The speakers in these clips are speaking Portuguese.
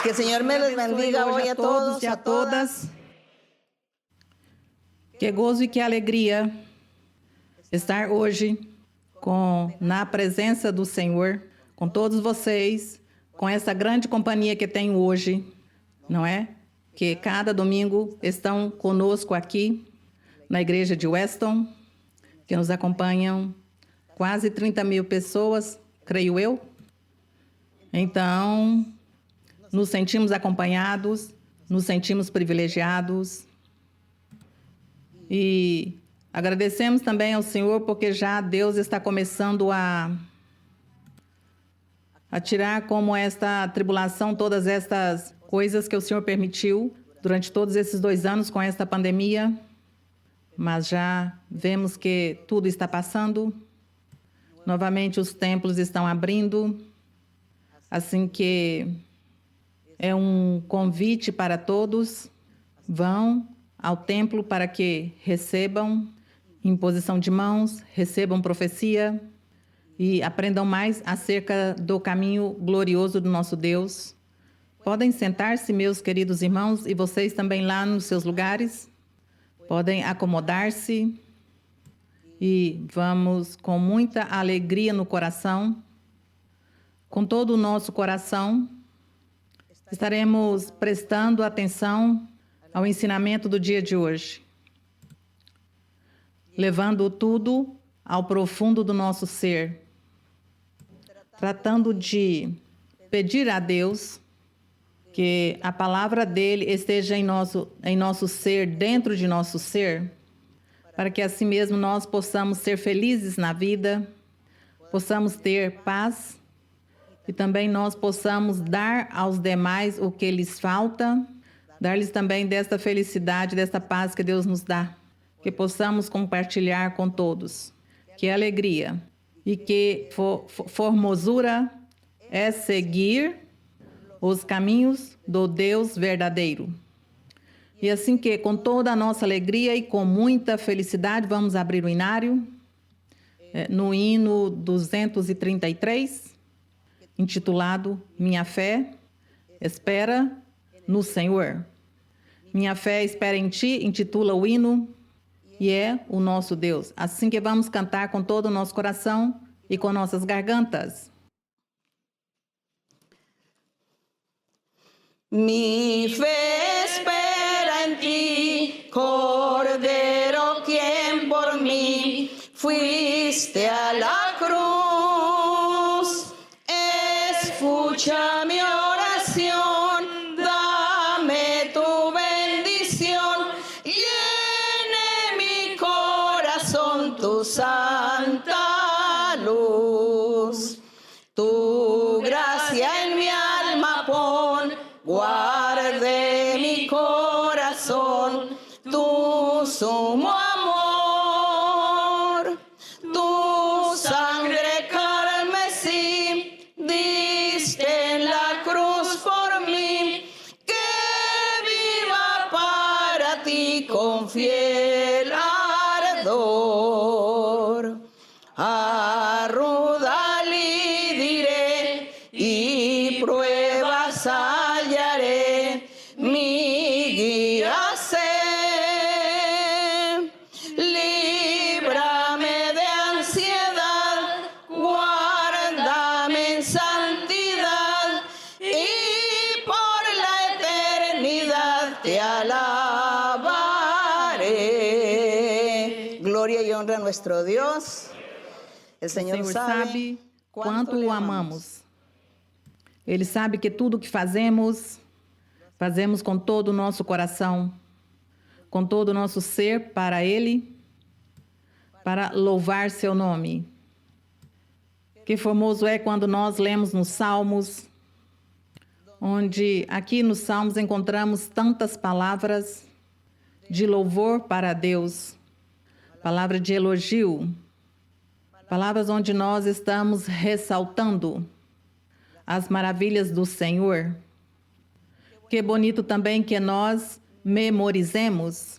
Que o Senhor me les bendiga hoje a todos e a todas. Que gozo e que alegria estar hoje na presença do Senhor, com todos vocês, com essa grande companhia que tenho hoje, não é? Que cada domingo estão conosco aqui na igreja de Weston, que nos acompanham quase 30 mil pessoas, creio eu. Então, nos sentimos acompanhados, nos sentimos privilegiados e agradecemos também ao Senhor porque já Deus está começando a tirar como esta tribulação, todas estas coisas que o Senhor permitiu durante todos esses 2 anos com esta pandemia, mas já vemos que tudo está passando. Novamente os templos estão abrindo, assim que é um convite para todos, vão ao templo para que recebam imposição de mãos, recebam profecia e aprendam mais acerca do caminho glorioso do nosso Deus. Podem sentar-se, meus queridos irmãos, e vocês também lá nos seus lugares, podem acomodar-se e vamos com muita alegria no coração, com todo o nosso coração, estaremos prestando atenção ao ensinamento do dia de hoje, levando tudo ao profundo do nosso ser, tratando de pedir a Deus que a palavra dele esteja em nosso ser, dentro de nosso ser, para que assim mesmo nós possamos ser felizes na vida, possamos ter paz, e também nós possamos dar aos demais o que lhes falta, dar-lhes também desta felicidade, desta paz que Deus nos dá, que possamos compartilhar com todos. Que alegria e que formosura é seguir os caminhos do Deus verdadeiro. E assim que com toda a nossa alegria e com muita felicidade vamos abrir o inário no hino 233, intitulado Minha Fé Espera no Senhor. Minha fé espera em Ti, intitula o hino, e é o nosso Deus. Assim que vamos cantar com todo o nosso coração e com nossas gargantas. Mi fe espera en ti, Cordero, quien por mí fuiste a la cruz. Escucha mi oración, dame tu bendición, llene mi corazón tu santa luz. Tu gracia en mi alma pon, guarde mi corazón, tu sumo amor, tu sangre carmesí, diste en la cruz por mí, que viva para ti con fiel ardor. A ruda diré y pruebas hallaré, mi guía sé. Líbrame de ansiedad, guárdame en santidad y por la eternidad te alabaré. Gloria y honra a nuestro Dios. El Senhor sabe quanto o amamos. Ele sabe que tudo o que fazemos com todo o nosso coração, com todo o nosso ser para Ele, para louvar seu nome. Que formoso é quando nós lemos nos Salmos, onde aqui nos Salmos encontramos tantas palavras de louvor para Deus, palavra de elogio, palavras onde nós estamos ressaltando as maravilhas do Senhor. Que bonito também que nós memorizemos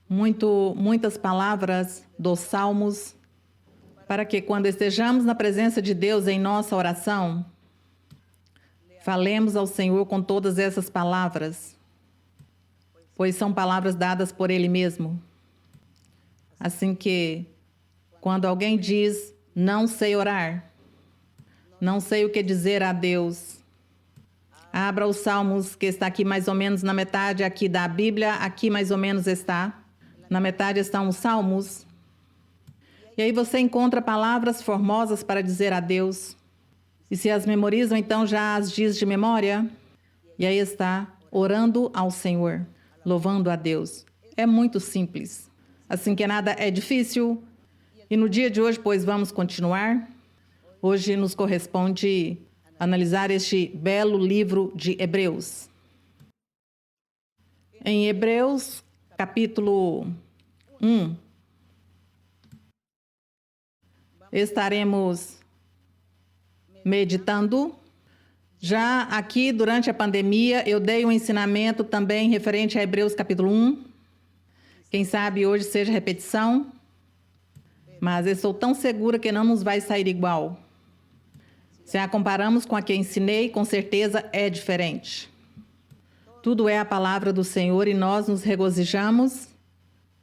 muitas palavras dos Salmos, para que quando estejamos na presença de Deus em nossa oração, falemos ao Senhor com todas essas palavras, pois são palavras dadas por Ele mesmo. Assim que, quando alguém diz, não sei orar, não sei o que dizer a Deus, abra os Salmos, que está aqui mais ou menos na metade aqui da Bíblia, aqui mais ou menos está. Na metade estão os Salmos. E aí você encontra palavras formosas para dizer a Deus. E se as memorizam, então já as diz de memória. E aí está, orando ao Senhor, louvando a Deus. É muito simples. Assim que nada é difícil. E no dia de hoje, pois, vamos continuar. Hoje nos corresponde analisar este belo livro de Hebreus. Em Hebreus, capítulo 1, estaremos meditando. Já aqui, durante a pandemia, eu dei um ensinamento também referente a Hebreus capítulo 1. Quem sabe hoje seja repetição, mas eu estou tão segura que não nos vai sair igual. Se a comparamos com a que ensinei, com certeza é diferente. Tudo é a palavra do Senhor e nós nos regozijamos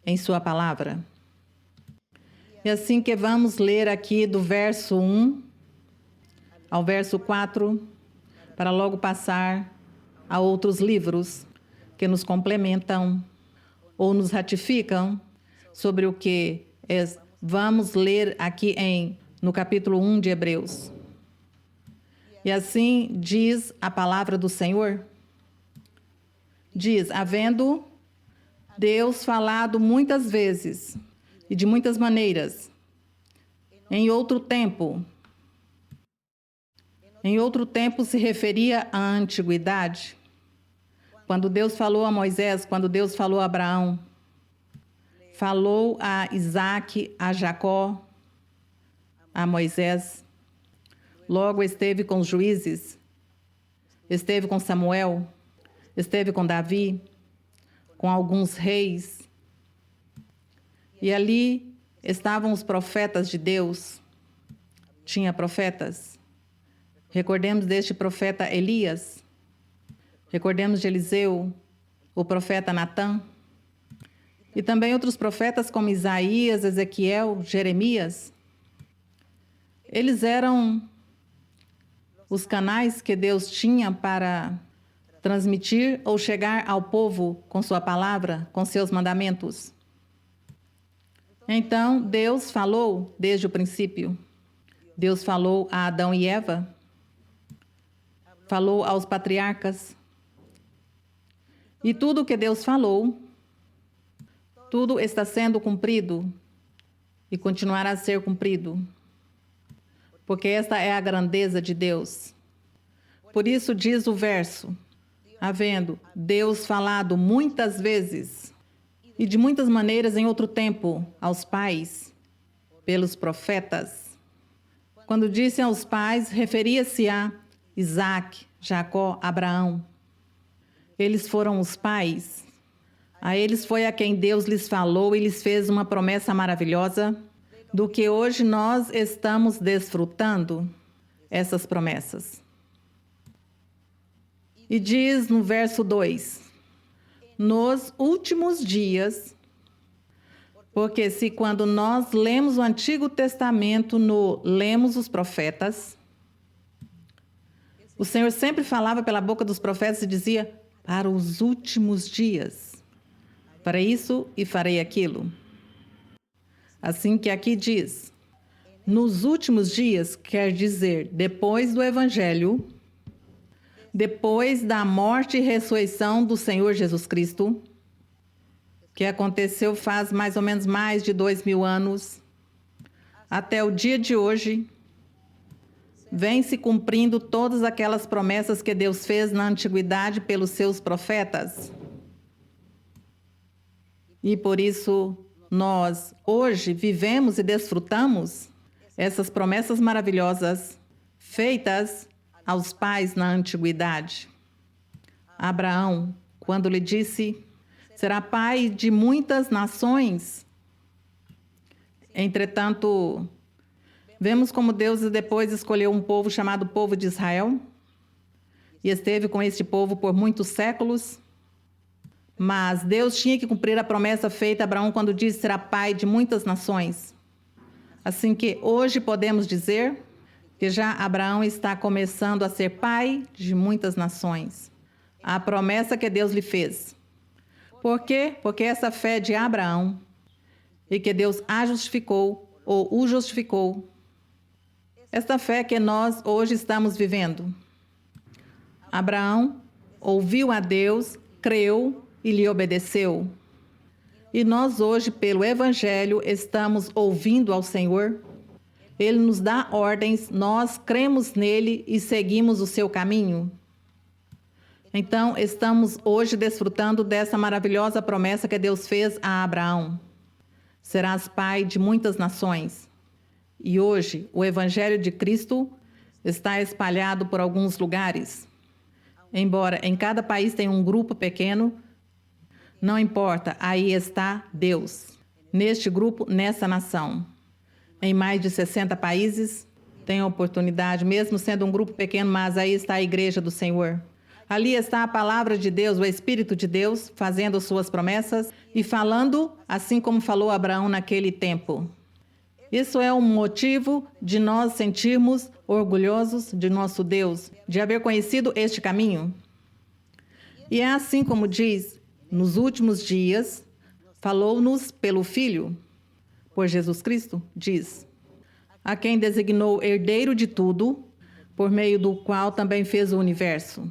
em sua palavra. E assim que vamos ler aqui do verso 1 ao verso 4, para logo passar a outros livros que nos complementam ou nos ratificam sobre o que vamos ler aqui no capítulo 1 de Hebreus. E assim diz a palavra do Senhor. Diz, havendo Deus falado muitas vezes e de muitas maneiras, em outro tempo se referia à antiguidade, quando Deus falou a Moisés, quando Deus falou a Abraão, falou a Isaque, a Jacó, a Moisés, logo esteve com os juízes, esteve com Samuel, esteve com Davi, com alguns reis. E ali estavam os profetas de Deus. Tinha profetas. Recordemos deste profeta Elias. Recordemos de Eliseu, o profeta Natã. E também outros profetas como Isaías, Ezequiel, Jeremias. Eles eram os canais que Deus tinha para transmitir ou chegar ao povo com sua palavra, com seus mandamentos. Então, Deus falou desde o princípio. Deus falou a Adão e Eva, falou aos patriarcas. E tudo o que Deus falou, tudo está sendo cumprido e continuará a ser cumprido. Porque esta é a grandeza de Deus. Por isso diz o verso, havendo Deus falado muitas vezes e de muitas maneiras em outro tempo aos pais, pelos profetas. Quando disse aos pais, referia-se a Isaque, Jacó, Abraão. Eles foram os pais. A eles foi a quem Deus lhes falou e lhes fez uma promessa maravilhosa, do que hoje nós estamos desfrutando essas promessas. E diz no verso 2, nos últimos dias, porque se quando nós lemos o Antigo Testamento, lemos os profetas, o Senhor sempre falava pela boca dos profetas e dizia, para os últimos dias, para isso e farei aquilo. Assim que aqui diz, nos últimos dias, quer dizer, depois do Evangelho, depois da morte e ressurreição do Senhor Jesus Cristo, que aconteceu faz mais ou menos mais de 2000 anos, até o dia de hoje, vem se cumprindo todas aquelas promessas que Deus fez na antiguidade pelos seus profetas. E por isso, nós hoje vivemos e desfrutamos essas promessas maravilhosas feitas aos pais na antiguidade. Abraão, quando lhe disse, será pai de muitas nações. Entretanto, vemos como Deus depois escolheu um povo chamado povo de Israel. e esteve com este povo por muitos séculos. Mas Deus tinha que cumprir a promessa feita a Abraão quando disse será pai de muitas nações. Assim que hoje podemos dizer que já Abraão está começando a ser pai de muitas nações. A promessa que Deus lhe fez. Por quê? Porque essa fé de Abraão e que Deus a justificou ou o justificou. Esta fé que nós hoje estamos vivendo. Abraão ouviu a Deus, creu e lhe obedeceu. E nós hoje, pelo Evangelho, estamos ouvindo ao Senhor. Ele nos dá ordens, nós cremos nele e seguimos o seu caminho. Então, estamos hoje desfrutando dessa maravilhosa promessa que Deus fez a Abraão. Serás pai de muitas nações. E hoje, o Evangelho de Cristo está espalhado por alguns lugares. Embora em cada país tenha um grupo pequeno, não importa, aí está Deus. Neste grupo, nessa nação. Em mais de 60 países, tem a oportunidade, mesmo sendo um grupo pequeno, mas aí está a igreja do Senhor. Ali está a palavra de Deus, o Espírito de Deus, fazendo suas promessas e falando assim como falou Abraão naquele tempo. Isso é um motivo de nós sentirmos orgulhosos de nosso Deus, de haver conhecido este caminho. E é assim como diz, nos últimos dias, falou-nos pelo Filho, por Jesus Cristo, diz, a quem designou herdeiro de tudo, por meio do qual também fez o universo.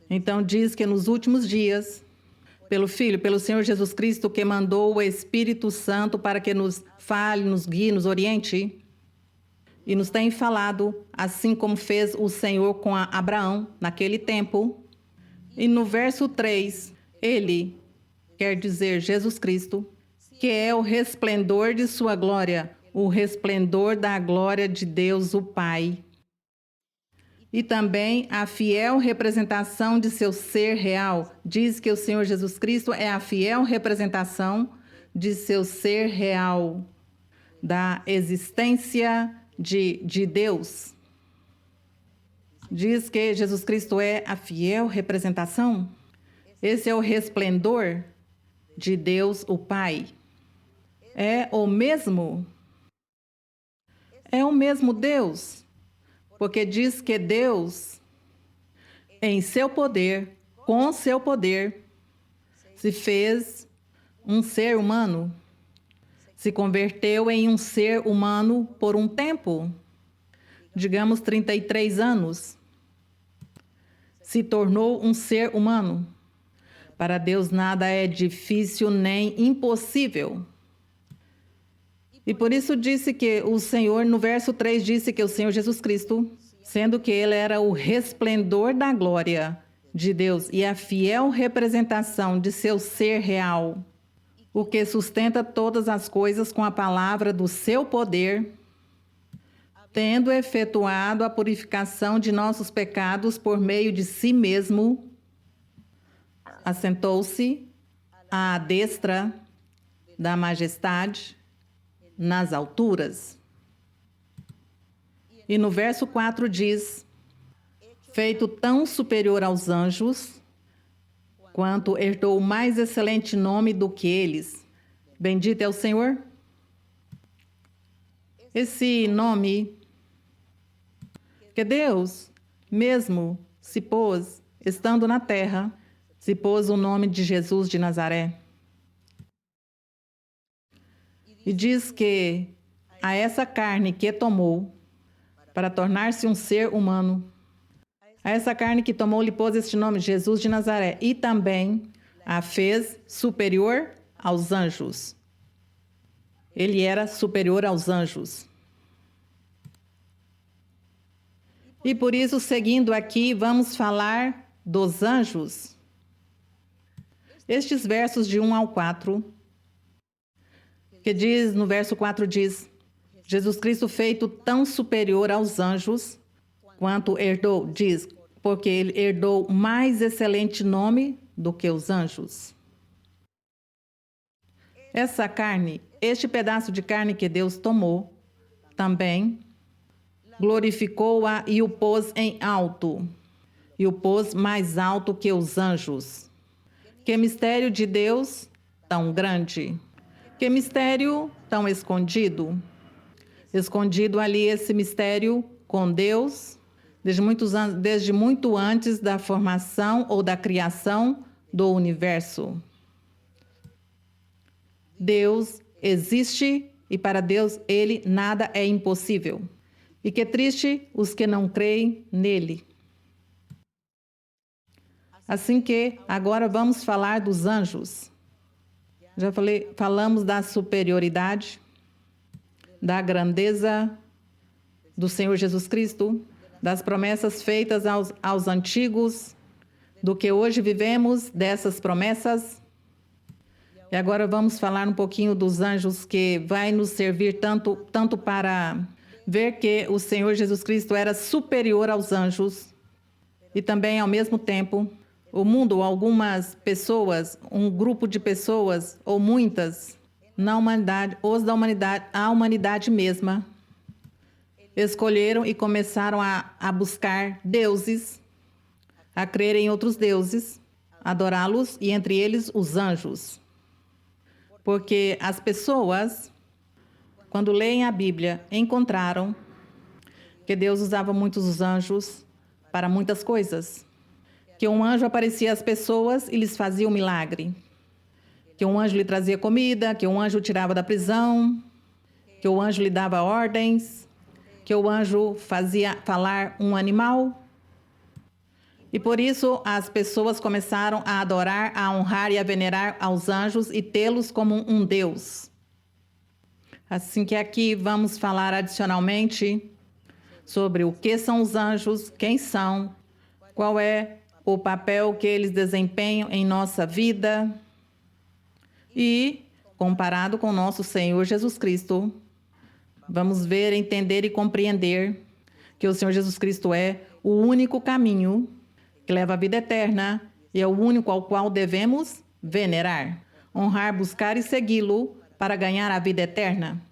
Então diz que nos últimos dias, pelo Filho, pelo Senhor Jesus Cristo, que mandou o Espírito Santo para que nos fale, nos guie, nos oriente, e nos tem falado, assim como fez o Senhor com Abraão naquele tempo. E no verso 3, ele, quer dizer Jesus Cristo, que é o resplendor de sua glória, o resplendor da glória de Deus o Pai. E também a fiel representação de seu ser real. Diz que o Senhor Jesus Cristo é a fiel representação de seu ser real, da existência de Deus. Diz que Jesus Cristo é a fiel representação. Esse é o resplendor de Deus o Pai. É o mesmo Deus. Porque diz que Deus, em seu poder, com seu poder, se fez um ser humano, se converteu em um ser humano por um tempo, digamos 33 anos, se tornou um ser humano. Para Deus nada é difícil nem impossível. E por isso disse que o Senhor, no verso 3, disse que o Senhor Jesus Cristo, sendo que ele era o resplendor da glória de Deus e a fiel representação de seu ser real, o que sustenta todas as coisas com a palavra do seu poder, tendo efetuado a purificação de nossos pecados por meio de si mesmo, assentou-se à destra da majestade nas alturas. E no verso 4 diz, feito tão superior aos anjos, quanto herdou o mais excelente nome do que eles. Bendito é o Senhor. Esse nome que Deus mesmo se pôs, estando na terra, se pôs o nome de Jesus de Nazaré. E diz que a essa carne que tomou para tornar-se um ser humano, a essa carne que tomou lhe pôs este nome, Jesus de Nazaré, e também a fez superior aos anjos. Ele era superior aos anjos. E por isso, seguindo aqui, vamos falar dos anjos. Estes versos de 1 ao 4, que diz, no verso 4 diz, Jesus Cristo feito tão superior aos anjos, quanto herdou, diz, porque ele herdou mais excelente nome do que os anjos. Essa carne, este pedaço de carne que Deus tomou, também glorificou-a e o pôs em alto, e o pôs mais alto que os anjos. Que mistério de Deus tão grande! Que mistério tão escondido! Escondido ali esse mistério com Deus, desde muito antes da formação ou da criação do universo. Deus existe e para Deus ele nada é impossível. E que triste os que não creem nele. Assim que agora vamos falar dos anjos. Já falamos da superioridade, da grandeza do Senhor Jesus Cristo, das promessas feitas aos antigos, do que hoje vivemos dessas promessas. E agora vamos falar um pouquinho dos anjos, que vai nos servir tanto para ver que o Senhor Jesus Cristo era superior aos anjos e também, ao mesmo tempo, o mundo, algumas pessoas, um grupo de pessoas, ou muitas, na humanidade, a humanidade mesma, escolheram e começaram a buscar deuses, a crer em outros deuses, adorá-los, e entre eles os anjos. Porque as pessoas, quando leem a Bíblia, encontraram que Deus usava muitos os anjos para muitas coisas. Que um anjo aparecia às pessoas e lhes fazia um milagre. Que um anjo lhe trazia comida, que um anjo o tirava da prisão, que o anjo lhe dava ordens, que o anjo fazia falar um animal. E por isso as pessoas começaram a adorar, a honrar e a venerar aos anjos e tê-los como um Deus. Assim que aqui vamos falar adicionalmente sobre o que são os anjos, quem são, qual é o papel que eles desempenham em nossa vida e, comparado com nosso Senhor Jesus Cristo, vamos ver, entender e compreender que o Senhor Jesus Cristo é o único caminho que leva à vida eterna e é o único ao qual devemos venerar, honrar, buscar e segui-lo para ganhar a vida eterna.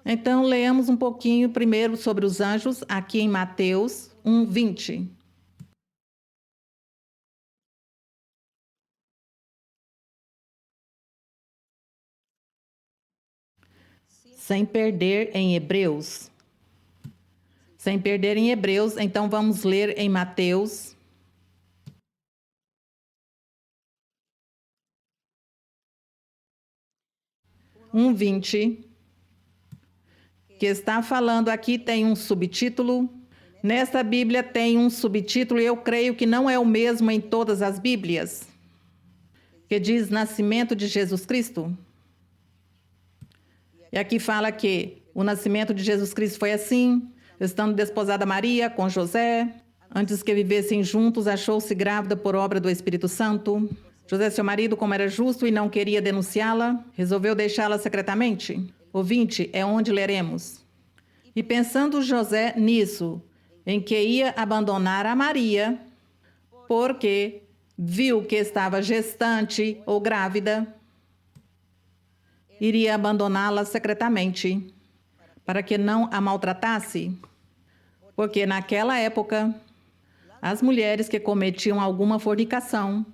Então, leamos um pouquinho primeiro sobre os anjos, aqui em Mateus 1:20. Sem perder em Hebreus. Sem perder em Hebreus, então vamos ler em Mateus 1:20, que está falando aqui, tem um subtítulo. Nesta Bíblia tem um subtítulo, e eu creio que não é o mesmo em todas as Bíblias, que diz Nascimento de Jesus Cristo. E aqui fala que o nascimento de Jesus Cristo foi assim: estando desposada Maria com José, antes que vivessem juntos, achou-se grávida por obra do Espírito Santo. José, seu marido, como era justo e não queria denunciá-la, resolveu deixá-la secretamente. O 20 é onde leremos. E pensando José nisso, em que ia abandonar a Maria, porque viu que estava gestante ou grávida, iria abandoná-la secretamente, para que não a maltratasse. Porque naquela época, as mulheres que cometiam alguma fornicação,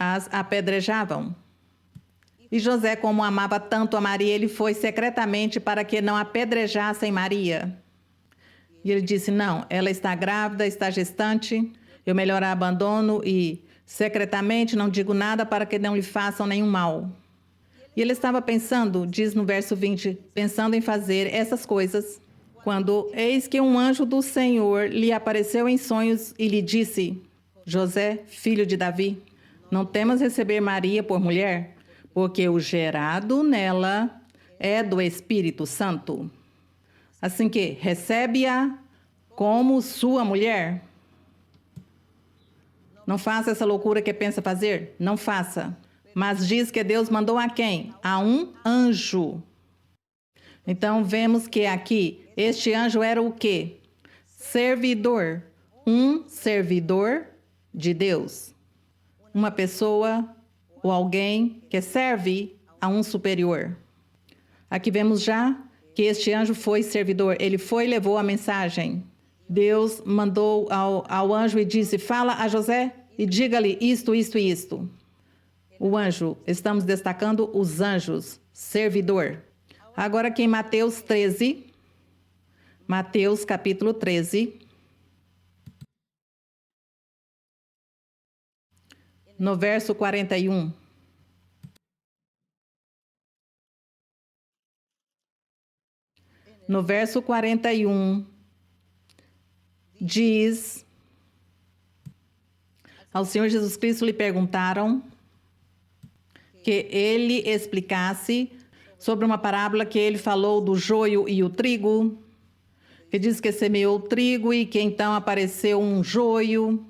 as apedrejavam. E José, como amava tanto a Maria, ele foi secretamente para que não apedrejassem Maria. E ele disse, não, ela está grávida, está gestante, eu melhor a abandono e secretamente não digo nada para que não lhe façam nenhum mal. E ele estava pensando, diz no verso 20, pensando em fazer essas coisas, quando eis que um anjo do Senhor lhe apareceu em sonhos e lhe disse, José, filho de Davi, não temas receber Maria por mulher, porque o gerado nela é do Espírito Santo. Assim que recebe-a como sua mulher. Não faça essa loucura que pensa fazer, não faça. Mas diz que Deus mandou a quem? A um anjo. Então vemos que aqui, este anjo era o quê? Servidor. Um servidor de Deus. Uma pessoa ou alguém que serve a um superior. Aqui vemos já que este anjo foi servidor. Ele foi e levou a mensagem. Deus mandou ao anjo e disse: fala a José e diga-lhe isto, isto e isto. O anjo, estamos destacando os anjos, servidor. Agora aqui em Mateus 13, Mateus capítulo 13, no verso 41. No verso 41, diz: ao Senhor Jesus Cristo lhe perguntaram que ele explicasse sobre uma parábola que ele falou do joio e o trigo, que diz que semeou o trigo e que então apareceu um joio,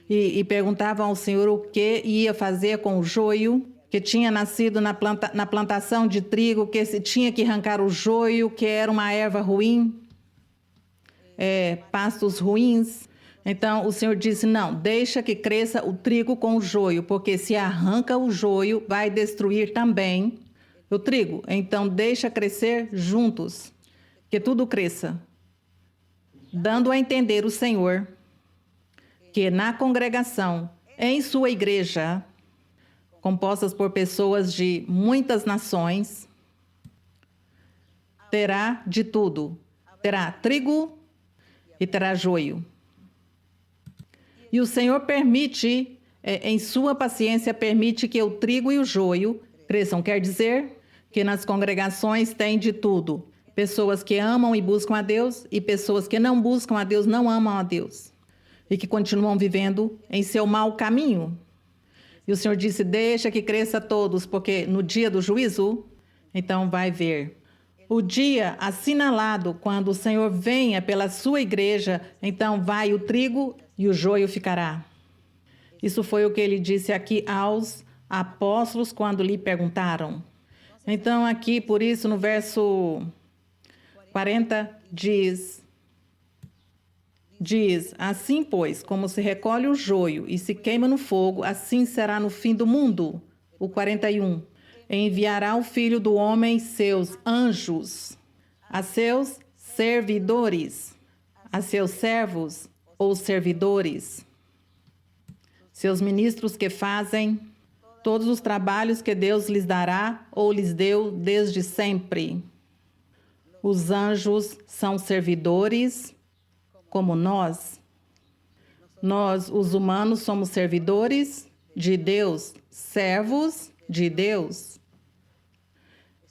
e perguntavam ao Senhor o que ia fazer com o joio, que tinha nascido na plantação de trigo, que se tinha que arrancar o joio, que era uma erva ruim, pastos ruins. Então o Senhor disse: não, deixa que cresça o trigo com o joio, porque se arranca o joio, vai destruir também o trigo. Então deixa crescer juntos, que tudo cresça. Dando a entender o Senhor que na congregação, em sua igreja, compostas por pessoas de muitas nações, terá de tudo. Terá trigo e terá joio. E o Senhor permite, em sua paciência, permite que o trigo e o joio cresçam. Quer dizer que nas congregações tem de tudo. Pessoas que amam e buscam a Deus e pessoas que não buscam a Deus, não amam a Deus. E que continuam vivendo em seu mau caminho. E o Senhor disse: deixa que cresça todos, porque no dia do juízo, então vai ver. O dia assinalado, quando o Senhor venha pela sua igreja, então vai o trigo e o joio ficará. Isso foi o que ele disse aqui aos apóstolos quando lhe perguntaram. Então aqui, por isso, no verso 40, diz: assim, pois, como se recolhe o joio e se queima no fogo, assim será no fim do mundo. O 41. Enviará o Filho do Homem seus anjos, a seus servidores, a seus servos ou servidores, seus ministros que fazem todos os trabalhos que Deus lhes dará ou lhes deu desde sempre. Os anjos são servidores como nós. Nós, os humanos, somos servidores de Deus, servos de Deus.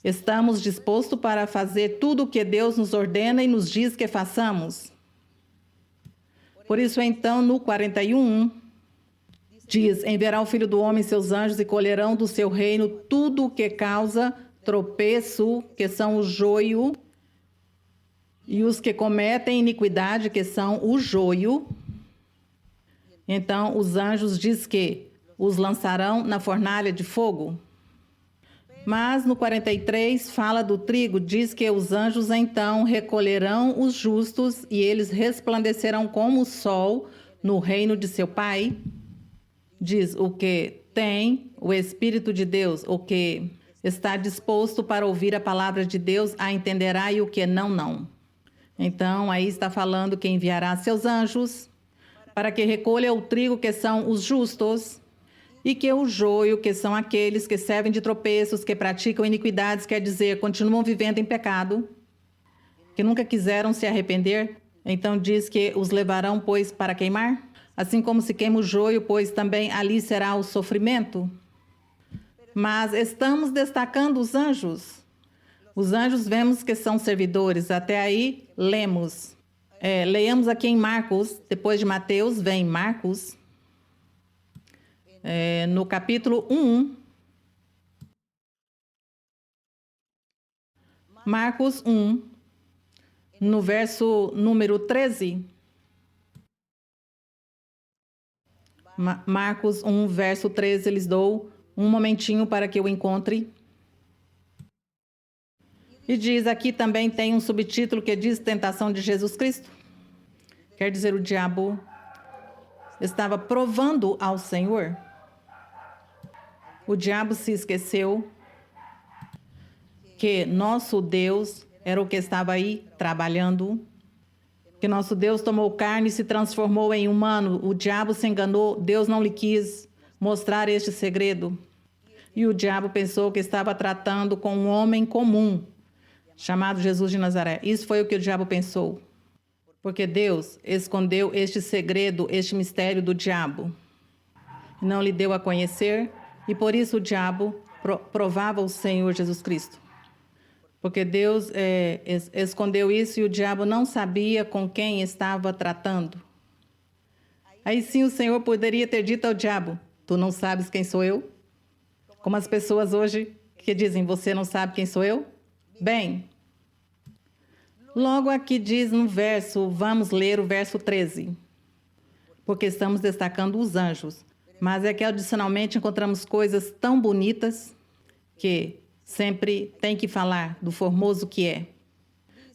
Estamos dispostos para fazer tudo o que Deus nos ordena e nos diz que façamos. Por isso, então, no 41, diz: enviará o Filho do Homem seus anjos e colherão do seu reino tudo o que causa tropeço, que são o joio, e os que cometem iniquidade, que são o joio. Então, os anjos diz que os lançarão na fornalha de fogo. Mas no 43 fala do trigo, diz que os anjos então recolherão os justos e eles resplandecerão como o sol no reino de seu Pai. Diz: o que tem o Espírito de Deus, o que está disposto para ouvir a palavra de Deus, a entenderá, e o que não, não. Então, aí está falando que enviará seus anjos para que recolha o trigo, que são os justos, e que o joio, que são aqueles que servem de tropeços, que praticam iniquidades, quer dizer, continuam vivendo em pecado, que nunca quiseram se arrepender. Então diz que os levarão, pois, para queimar, assim como se queima o joio, pois também ali será o sofrimento. Mas estamos destacando os anjos. Os anjos vemos que são servidores. Até aí, lemos. Leiamos aqui em Marcos, depois de Mateus, vem Marcos. No capítulo 1. Marcos 1, no verso número 13. Marcos 1, verso 13, lhes dou um momentinho para que eu encontre. E diz, aqui também tem um subtítulo que diz Tentação de Jesus Cristo. Quer dizer, o diabo estava provando ao Senhor. O diabo se esqueceu que nosso Deus era o que estava aí trabalhando, que nosso Deus tomou carne e se transformou em humano. O diabo se enganou, Deus não lhe quis mostrar este segredo. E o diabo pensou que estava tratando com um homem comum, chamado Jesus de Nazaré. Isso foi o que o diabo pensou. Porque Deus escondeu este segredo, este mistério do diabo. Não lhe deu a conhecer, e por isso o diabo provava o Senhor Jesus Cristo. Porque Deus escondeu isso e o diabo não sabia com quem estava tratando. Aí sim o Senhor poderia ter dito ao diabo: tu não sabes quem sou eu? Como as pessoas hoje que dizem: você não sabe quem sou eu? Bem, logo aqui diz no verso, vamos ler o verso 13. Porque estamos destacando os anjos. Mas é que adicionalmente encontramos coisas tão bonitas que sempre tem que falar do formoso que é.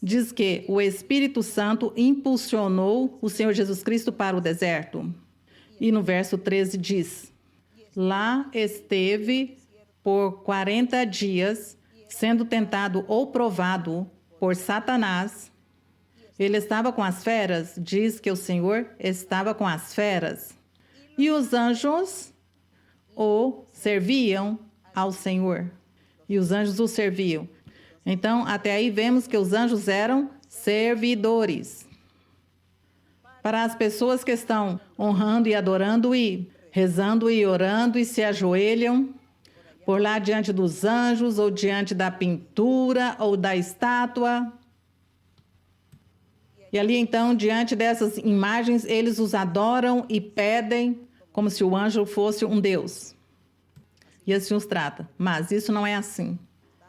Diz que o Espírito Santo impulsionou o Senhor Jesus Cristo para o deserto. E no verso 13 diz: lá esteve por 40 dias, sendo tentado ou provado por Satanás. Ele estava com as feras, diz que o Senhor estava com as feras. E os anjos o serviam ao Senhor. E os anjos o serviam. Então, até aí vemos que os anjos eram servidores. Para as pessoas que estão honrando e adorando e rezando e orando e se ajoelham por lá diante dos anjos ou diante da pintura ou da estátua. E ali então, diante dessas imagens, eles os adoram e pedem como se o anjo fosse um Deus. E assim os trata. Mas isso não é assim.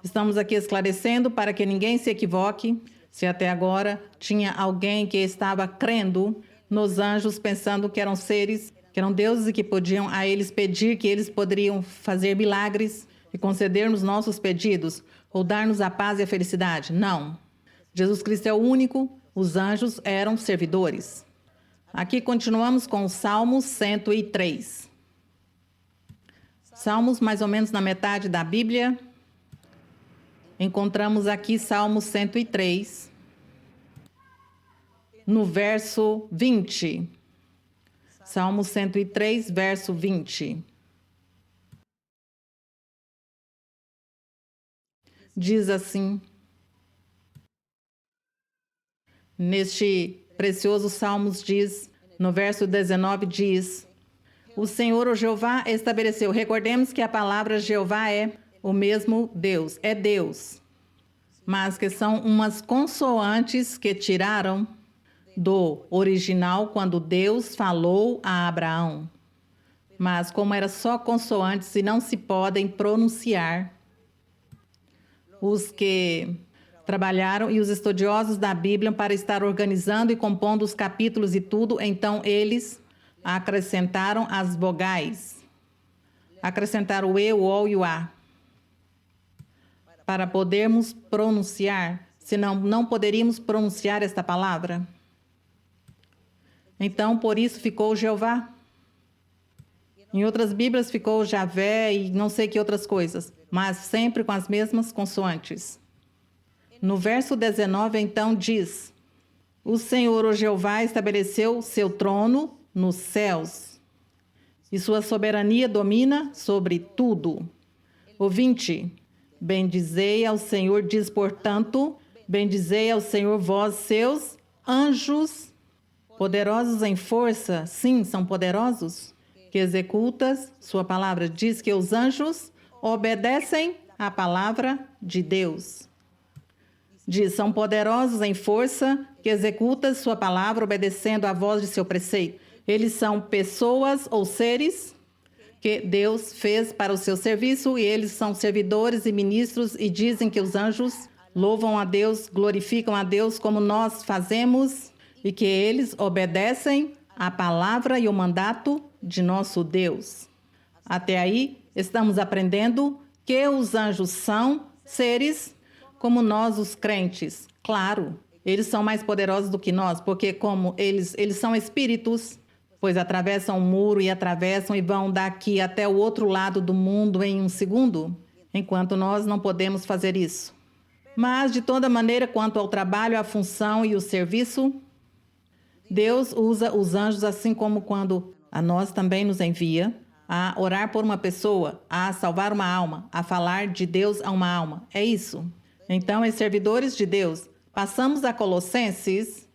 Estamos aqui esclarecendo para que ninguém se equivoque, se até agora tinha alguém que estava crendo nos anjos, pensando que eram seres, que eram deuses e que podiam a eles pedir, que eles poderiam fazer milagres e conceder-nos nossos pedidos, ou dar-nos a paz e a felicidade. Não. Jesus Cristo é o único, os anjos eram servidores. Aqui continuamos com o Salmo 103. Salmos, mais ou menos na metade da Bíblia. Encontramos aqui Salmo 103, no verso 20. Salmo 103, verso 20. Diz assim, neste precioso Salmos diz, no verso 19 diz: o Senhor, o Jeová, estabeleceu. Recordemos que a palavra Jeová é o mesmo Deus, é Deus. Mas que são umas consoantes que tiraram do original quando Deus falou a Abraão. Mas como era só consoantes e não se podem pronunciar, os que trabalharam e os estudiosos da Bíblia para estar organizando e compondo os capítulos e tudo, então eles acrescentaram as vogais. Acrescentaram o E, o O e o A. Para podermos pronunciar, senão não poderíamos pronunciar esta palavra. Então, por isso ficou Jeová. Em outras Bíblias ficou Javé e não sei que outras coisas, mas sempre com as mesmas consoantes. No verso 19, então, diz: o Senhor, o Jeová, estabeleceu seu trono nos céus, e sua soberania domina sobre tudo. O 20, bendizei ao Senhor, diz, portanto, bendizei ao Senhor vós, seus anjos, poderosos em força, sim, são poderosos, que executas sua palavra. Diz que os anjos obedecem à palavra de Deus. Diz, são poderosos em força, que executas sua palavra, obedecendo à voz de seu preceito. Eles são pessoas ou seres que Deus fez para o seu serviço, e eles são servidores e ministros, e dizem que os anjos louvam a Deus, glorificam a Deus como nós fazemos, e que eles obedecem à palavra e ao mandato de nosso Deus. Até aí, estamos aprendendo que os anjos são seres como nós, os crentes. Claro, eles são mais poderosos do que nós, porque como eles são espíritos, pois atravessam o muro e atravessam e vão daqui até o outro lado do mundo em um segundo, enquanto nós não podemos fazer isso. Mas, de toda maneira, quanto ao trabalho, à função e o serviço, Deus usa os anjos assim como quando a nós também nos envia a orar por uma pessoa, a salvar uma alma, a falar de Deus a uma alma. É isso. Então, os servidores de Deus, passamos a Colossenses,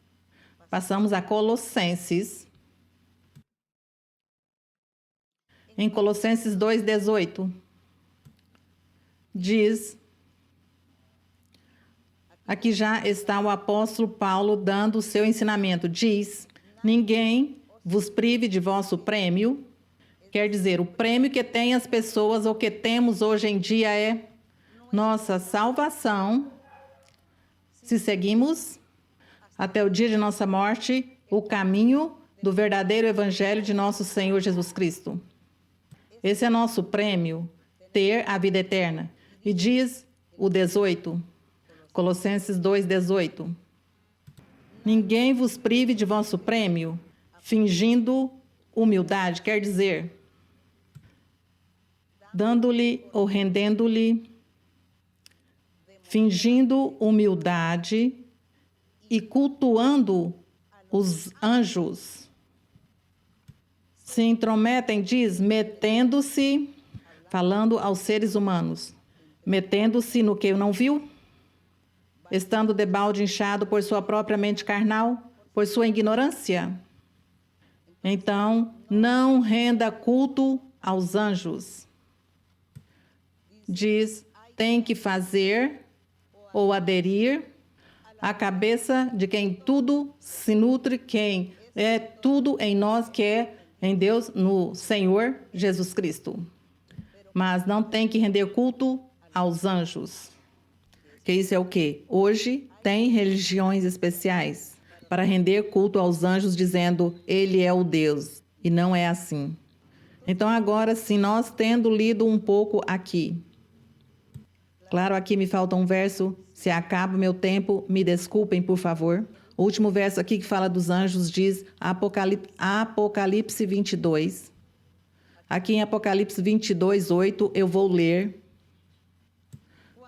em Colossenses 2,18, diz, aqui já está o apóstolo Paulo dando o seu ensinamento, diz, ninguém vos prive de vosso prêmio, quer dizer, o prêmio que tem as pessoas ou que temos hoje em dia é nossa salvação, se seguimos até o dia de nossa morte o caminho do verdadeiro evangelho de nosso Senhor Jesus Cristo. Esse é nosso prêmio, ter a vida eterna. E diz o 18, Colossenses 2,18. Ninguém vos prive de vosso prêmio, fingindo humildade, quer dizer, dando-lhe ou rendendo-lhe, fingindo humildade e cultuando os anjos. Se intrometem, diz, metendo-se, falando aos seres humanos, metendo-se no que não viu, estando debalde inchado por sua própria mente carnal, por sua ignorância. Então, não renda culto aos anjos. Diz, tem que fazer ou aderir à cabeça de quem tudo se nutre, quem é tudo em nós, que é em Deus, no Senhor Jesus Cristo. Mas não tem que render culto aos anjos. Que isso é o quê? Hoje tem religiões especiais para render culto aos anjos, dizendo, ele é o Deus. E não é assim. Então agora, se nós tendo lido um pouco aqui, claro, aqui me falta um verso, se acaba o meu tempo, me desculpem, por favor. O último verso aqui que fala dos anjos diz Apocalipse 22. Aqui em Apocalipse 22:8, eu vou ler.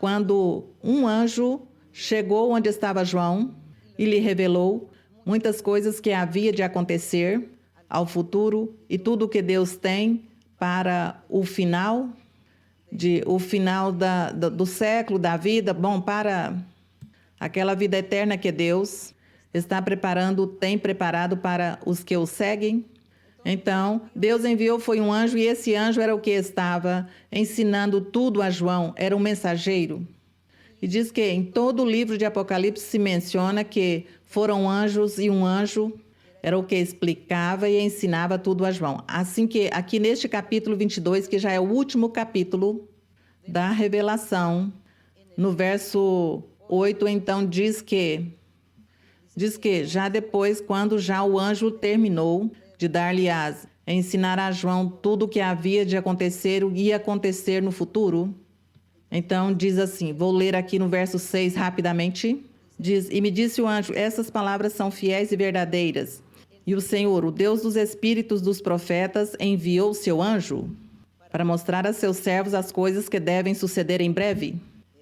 Quando um anjo chegou onde estava João e lhe revelou muitas coisas que havia de acontecer ao futuro e tudo o que Deus tem para o final, do século, da vida, bom, para aquela vida eterna que Deus está preparando, tem preparado para os que o seguem. Então, Deus enviou, foi um anjo, e esse anjo era o que estava ensinando tudo a João, era um mensageiro. E diz que em todo o livro de Apocalipse se menciona que foram anjos, e um anjo era o que explicava e ensinava tudo a João. Assim que aqui neste capítulo 22, que já é o último capítulo da revelação, no verso 8, então diz que já depois, quando já o anjo terminou de dar-lhe ensinar a João tudo o que havia de acontecer, ia acontecer no futuro. Então diz assim, vou ler aqui no verso 6 rapidamente. Diz, e me disse o anjo, essas palavras são fiéis e verdadeiras. E o Senhor, o Deus dos espíritos dos profetas, enviou seu anjo para mostrar a seus servos as coisas que devem suceder em breve.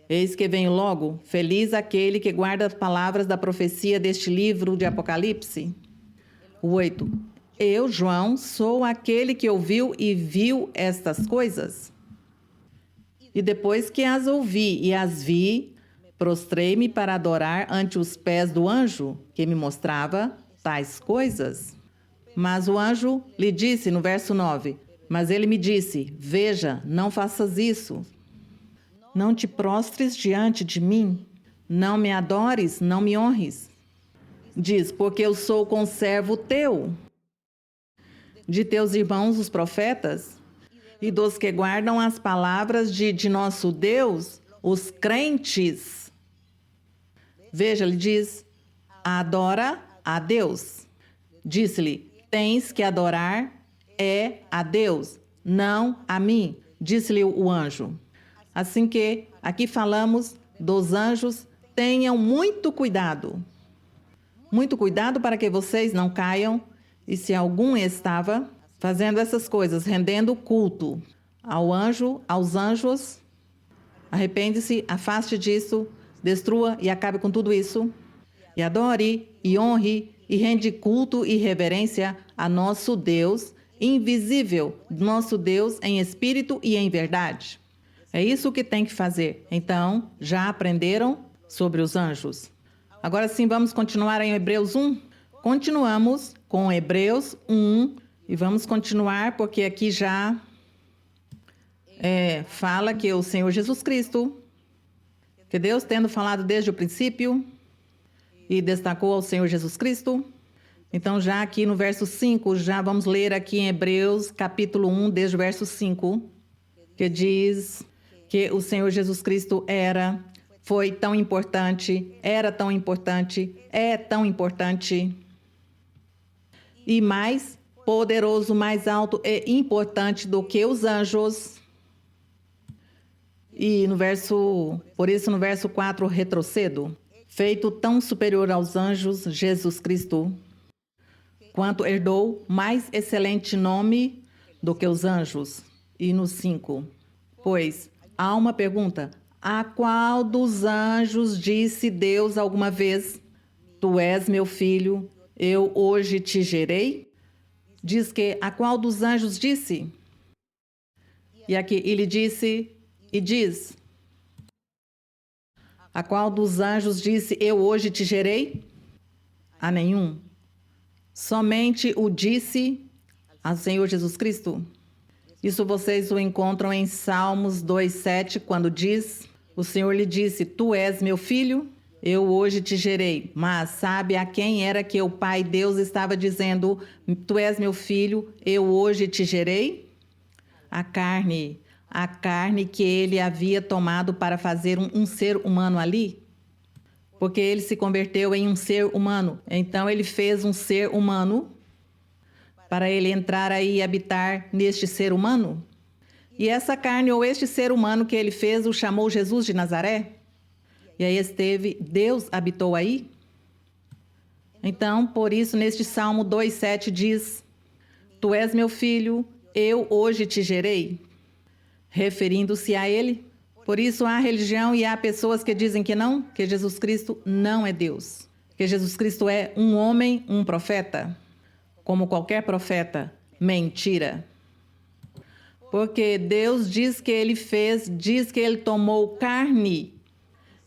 Eis que venho logo, feliz aquele que guarda as palavras da profecia deste livro de Apocalipse. 8. Eu, João, sou aquele que ouviu e viu estas coisas. E depois que as ouvi e as vi, prostrei-me para adorar ante os pés do anjo que me mostrava tais coisas. Mas o anjo lhe disse no verso 9, mas ele me disse, veja, não faças isso. Não te prostres diante de mim, não me adores, não me honres. Diz, porque eu sou conservo teu, de teus irmãos os profetas, e dos que guardam as palavras de nosso Deus, os crentes. Veja, ele diz, adora a Deus. Disse-lhe, tens que adorar a Deus, não a mim, disse-lhe o anjo. Assim que aqui falamos dos anjos, tenham muito cuidado para que vocês não caiam. E se algum estava fazendo essas coisas, rendendo culto ao anjo, aos anjos, arrepende-se, afaste disso, destrua e acabe com tudo isso. e adore, e honre, e rende culto e reverência a nosso Deus invisível, nosso Deus em espírito e em verdade. É isso que tem que fazer. Então, já aprenderam sobre os anjos? Agora sim, vamos continuar em Hebreus 1? Continuamos com Hebreus 1 e vamos continuar porque aqui já fala que o Senhor Jesus Cristo, que Deus tendo falado desde o princípio e destacou ao Senhor Jesus Cristo. Então já aqui no verso 5, já vamos ler aqui em Hebreus capítulo 1, desde o verso 5, que diz que o Senhor Jesus Cristo foi tão importante, era tão importante, é tão importante e mais poderoso, mais alto e importante do que os anjos. E por isso no verso 4 retrocedo, feito tão superior aos anjos, Jesus Cristo, quanto herdou mais excelente nome do que os anjos. E no 5, pois há uma pergunta: a qual dos anjos disse Deus alguma vez, tu és meu filho, eu hoje te gerei? Diz que a qual dos anjos disse? E aqui ele disse e diz: a qual dos anjos disse, eu hoje te gerei? A nenhum. Somente o disse ao Senhor Jesus Cristo. Isso vocês o encontram em Salmos 2:7, quando diz, o Senhor lhe disse, tu és meu filho, eu hoje te gerei. Mas sabe a quem era que o Pai Deus estava dizendo, tu és meu filho, eu hoje te gerei? A carne que ele havia tomado para fazer um ser humano ali. Porque ele se converteu em um ser humano. Então ele fez um ser humano para ele entrar aí e habitar neste ser humano. E essa carne ou este ser humano que ele fez o chamou Jesus de Nazaré. E aí Deus habitou aí. Então, por isso, neste Salmo 2:7 diz, tu és meu filho, eu hoje te gerei. Referindo-se a ele. Por isso há religião e há pessoas que dizem que não, que Jesus Cristo não é Deus. Que Jesus Cristo é um homem, um profeta. Como qualquer profeta. Mentira. Porque Deus diz que ele tomou carne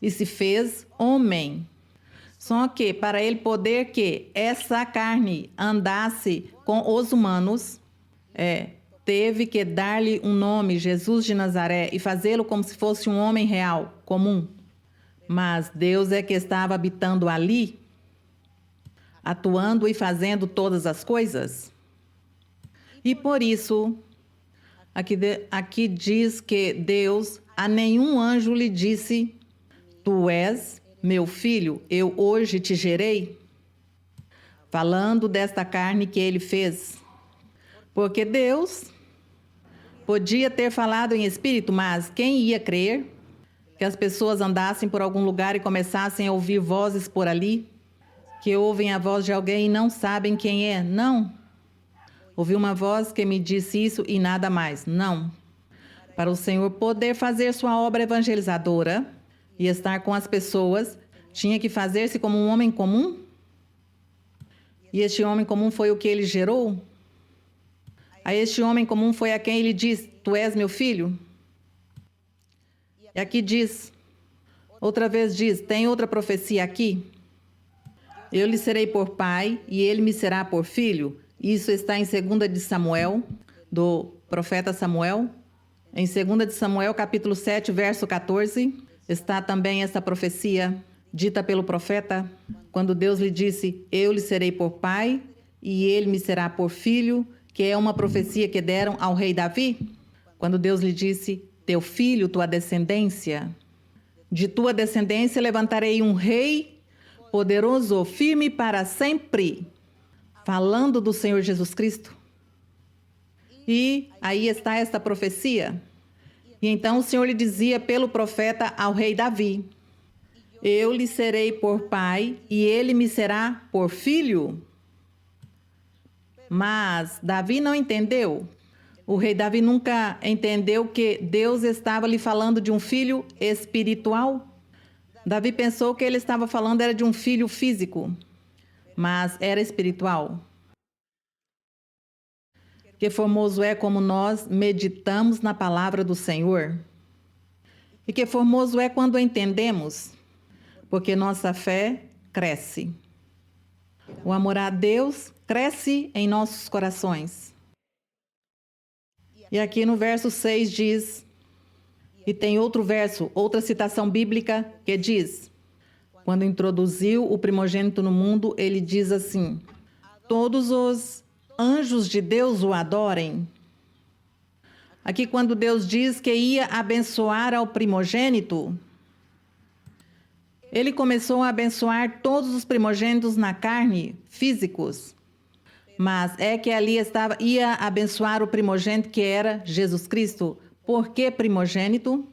e se fez homem. Só que para ele poder que essa carne andasse com os humanos, teve que dar-lhe um nome, Jesus de Nazaré, e fazê-lo como se fosse um homem real, comum. Mas Deus é que estava habitando ali, atuando e fazendo todas as coisas. E por isso, aqui diz que Deus a nenhum anjo lhe disse, tu és meu filho, eu hoje te gerei. Falando desta carne que ele fez. Porque Deus podia ter falado em espírito, mas quem ia crer que as pessoas andassem por algum lugar e começassem a ouvir vozes por ali, que ouvem a voz de alguém e não sabem quem é? Não. Ouvi uma voz que me disse isso e nada mais. Não. Para o Senhor poder fazer sua obra evangelizadora e estar com as pessoas, tinha que fazer-se como um homem comum? E este homem comum foi o que ele gerou? A este homem comum foi a quem ele diz, tu és meu filho? E aqui diz, outra vez diz, tem outra profecia aqui? Eu lhe serei por pai e ele me será por filho. Isso está em 2 de Samuel, do profeta Samuel. Em 2 de Samuel, capítulo 7, verso 14, está também essa profecia dita pelo profeta, quando Deus lhe disse, eu lhe serei por pai e ele me será por filho, que é uma profecia que deram ao rei Davi, quando Deus lhe disse, teu filho, tua descendência, de tua descendência levantarei um rei poderoso, firme para sempre, falando do Senhor Jesus Cristo. E aí está esta profecia. E então o Senhor lhe dizia pelo profeta ao rei Davi, eu lhe serei por pai e ele me será por filho. Mas Davi não entendeu. O rei Davi nunca entendeu que Deus estava lhe falando de um filho espiritual. Davi pensou que ele estava falando era de um filho físico, mas era espiritual. Que formoso é como nós meditamos na palavra do Senhor. E que formoso é quando entendemos, porque nossa fé cresce. O amor a Deus cresce em nossos corações. E aqui no verso 6 diz, e tem outro verso, outra citação bíblica que diz, quando introduziu o primogênito no mundo, ele diz assim, todos os anjos de Deus o adorem. Aqui quando Deus diz que ia abençoar ao primogênito, ele começou a abençoar todos os primogênitos na carne, físicos. Mas é que ali ia abençoar o primogênito que era Jesus Cristo. Por que primogênito?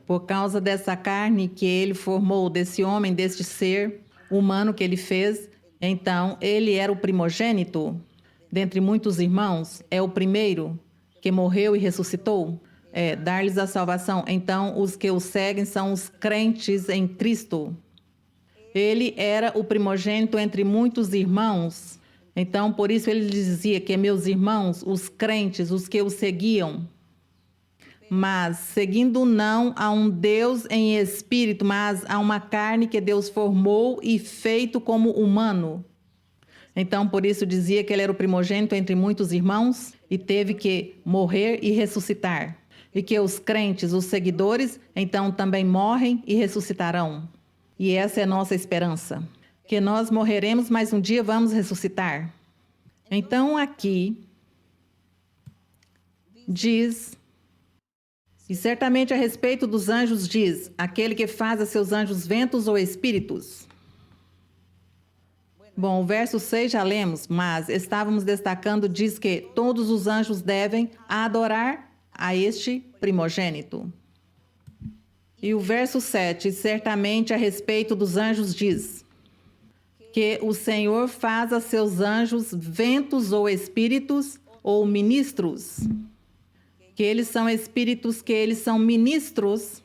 Por causa dessa carne que ele formou, desse homem, deste ser humano que ele fez. Então, ele era o primogênito. Dentre muitos irmãos, é o primeiro que morreu e ressuscitou. Dar-lhes a salvação. Então, os que o seguem são os crentes em Cristo. Ele era o primogênito entre muitos irmãos. Então, por isso ele dizia que meus irmãos, os crentes, os que o seguiam, mas seguindo não a um Deus em espírito, mas a uma carne que Deus formou e feito como humano. Então, por isso dizia que ele era o primogênito entre muitos irmãos e teve que morrer e ressuscitar. E que os crentes, os seguidores, então também morrem e ressuscitarão. E essa é nossa esperança, que nós morreremos, mas um dia vamos ressuscitar. Então aqui diz, e certamente a respeito dos anjos diz, aquele que faz a seus anjos ventos ou espíritos. Bom, o verso 6 já lemos, mas estávamos destacando, diz que todos os anjos devem adorar a este primogênito. E o verso 7, certamente a respeito dos anjos diz, que o Senhor faz a seus anjos ventos ou espíritos ou ministros, que eles são espíritos, que eles são ministros,